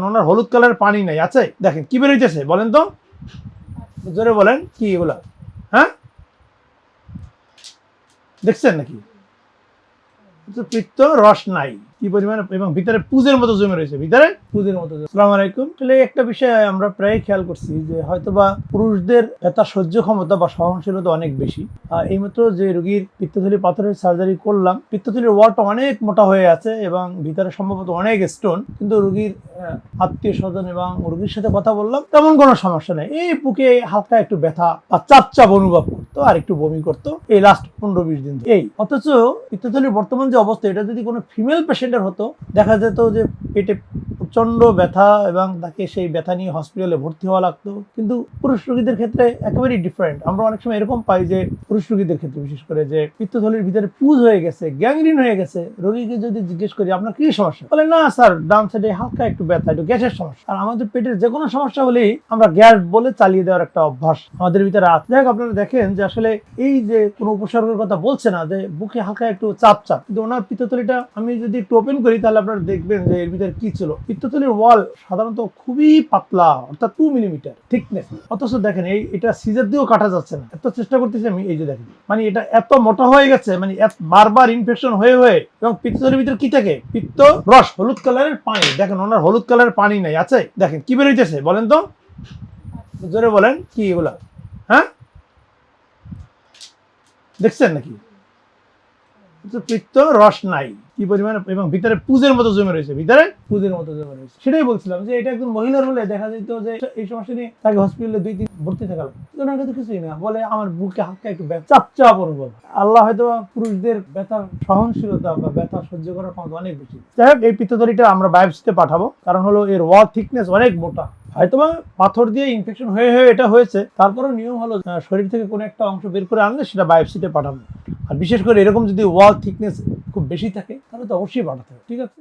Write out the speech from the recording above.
দেখেন ওনার হলুদ কালারের পানি নাই আছে, দেখেন কি বেরোইতেছে বলেন তো, জোরে বলেন কি এগুলা, হ্যাঁ দেখছেন নাকি? পিত্ত রস নাই কি পরিমাণে, এবং ভিতরে পুজের মতো জমে রয়েছে, ভিতরে পুজের মতো। আসসালামু আলাইকুম। আসলে একটা বিষয় আমরা প্রায় খেয়াল করছি যে হয়তোবা পুরুষদের ব্যথা সহ্য ক্ষমতা বা সহনশীলতা অনেক বেশি। এইমাত্র যে রোগীর পিত্তথলি পাথরের সার্জারি করলাম, পিত্তথলির ওয়ালটা অনেক মোটা হয়ে আছে এবং ভিতরে সম্ভবত অনেক স্টোন, কিন্তু রোগীর আত্মীয় স্বজন এবং রোগীর সাথে কথা বললাম, তেমন কোনো সমস্যা নেই। এই বুকে হালকা একটু ব্যথা বা চাপ চাপ অনুভব করতো আর একটু বমি করতো এই লাস্ট 15-20 দিন। এই অথচ পিত্তথলির বর্তমান যে অবস্থা, এটা যদি কোনো ফিমেল পেশেন্টের হতো, দেখা যেত যে পেটে প্রচন্ড ব্যথা এবং তাকে সেই ব্যথা নিয়ে হসপিটালে ভর্তি হওয়া লাগতো। কিন্তু পুরুষ রোগীদের ক্ষেত্রে একেবারেই ডিফারেন্ট। আমরা অনেক সময় এরকম পাই যে পুরুষ রোগীদের ক্ষেত্রে বিশেষ করে যে পিত্তথলির ভিতরে পুজ হয়ে গেছে, গ্যাংগ্রিন হয়ে গেছে, রোগীকে যদি জিজ্ঞেস করি আপনার কি সমস্যা, বলে না স্যার ডান সাইডে হালকা একটু ব্যথা, একটু গ্যাসের সমস্যা। আর আমাদের পেটের যে কোনো সমস্যা হলেই আমরা গ্যাস বলে চালিয়ে দেওয়ার একটা অভ্যাস আমাদের ভিতরে আছে। যাই হোক, আপনারা দেখেন যে আসলে এই যে কোনো উপসর্গের কথা বলছে না, যে বুকে হালকা একটু চাপ চাপ, কিন্তু ওনার পিত্তথলিটা আমি যদি একটু ওপেন করি তাহলে আপনারা দেখবেন যে এর ভিতরে কি ছিল। পিত্তথলির ওয়াল সাধারণত খুবই পাতলা, অর্থাৎ 2 মিলিমিটার থিকনেস। অথচ দেখেন এটা সিজার দিয়েও কাটা যাচ্ছে না, এত চেষ্টা করতেছি আমি। এই যে দেখেন, মানে এটা এত মোটা হয়ে গেছে, মানে বারবার ইনফেকশন হয়ে হয়ে। এবং পিত্তথলির ভিতরে কি থাকে, পিত্ত রস, হলুদ কালারের পানি। দেখেন ওনার হলুদ কালারের পানি নাই আছে, দেখেন কি বেরোইতেছে বলেন তো, জোরে বলেন কি এগুলা, হ্যাঁ দেখছেন নাকি? পিত্ত রস নাই কি পরিমাণে, এবং ভিতরে পুজের মতো জমে রয়েছে, ভিতরে পুজের মতো জমে রয়েছে। সেটাই বলছিলাম যে এটা একজন মহিলার হলে দেখা যেত যে এই সমস্যা নিয়ে তাকে হসপিটালে 2 দিন ভর্তি থাকা লাগবে। ওনার কাছে কিছুই না, বলে আমার বুকে হালকা একটু চাপ চাপ অনুভব। আল্লাহ হয়তো পুরুষদের ব্যথার সহনশীলতা বা ব্যথা সহ্য করার ক্ষমতা অনেক বেশি। যাই হোক, এই পিত্তথলিটা আমরা বায়োপসিতে পাঠাবো, কারণ হলো এর ওয়াল থিকনেস অনেক মোটা। হয়তোবা পাথর দিয়ে ইনফেকশন হয়ে হয়ে এটা হয়েছে, তারপরেও নিয়ম হলো শরীর থেকে কোনো একটা অংশ বের করে আনলে সেটা বায়োপসিতে পাঠাবো। আর বিশেষ করে এরকম যদি ওয়াল থিকনেস খুব বেশি থাকে তাহলে তো অবশ্যই পাঠাতে হবে, ঠিক আছে।